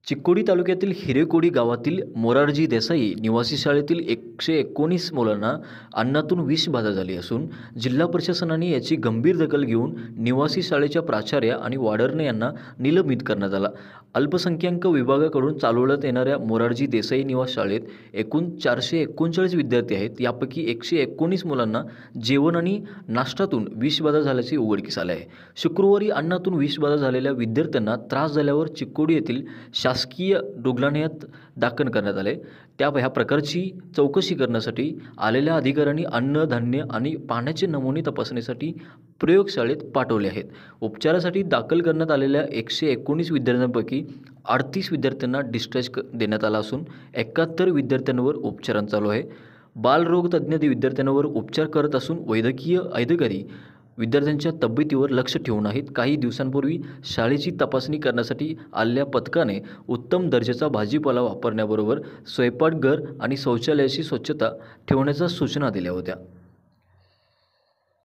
चिक्कोडी तालुक्यातील हिरेकोडी गावातील मोरारजी देसाई निवासी शाळेतील 119 मुलांना अन्नातून विषबाधा झाली असून जिल्हा प्रशासनाने याची गंभीर दखल घेऊन निवासी शाळेच्या प्राचार्या आणि वार्डन यांना निलंबित करण्यात आला। अल्पसंख्याक विभागाकडून चालवण्यात येणाऱ्या मोरारजी देसाई निवासी शाळेत एकूण 439 विद्यार्थी आहेत। यापैकी 119 मुलांना जेवण आणि नाश्त्यातून विषबाधा झाल्याचे उघडकीस आले आहे। शुक्रवारी अन्नातून विषबाधा झालेल्या विद्यार्थ्यांना त्रास झाल्यावर चिक्कोडी येथील शासकीय रुग्णालयात दाखल करण्यात आले। ह्या प्रकारची चौकशी करण्यासाठी आलेल्या अधिकाऱ्यांनी अन्न, धान्य आणि पाण्याचे नमुने तपासणीसाठी प्रयोगशाळेत पाठवले आहेत। उपचारासाठी दाखल करण्यात आलेल्या 119 विद्यार्थ्यांपैकी 38 विद्यार्थ्यांना डिस्चार्ज देण्यात आला असून 71 विद्यार्थ्यांवर उपचार चालू आहे। बालरोग तज्ज्ञ विद्यार्थ्यांवर उपचार करत असून वैद्यकीय अधिकारी विद्यार्थ्यांच्या तब्येतीवर लक्ष ठेवून आहेत। काही दिवसांपूर्वी शाळेची तपासणी करण्यासाठी आलेल्या पथकाने उत्तम दर्जाचा भाजीपाला वापरण्याबरोबर स्वयंपाकघर आणि शौचालयाची स्वच्छता ठेवण्याच्या सूचना दिल्या होत्या।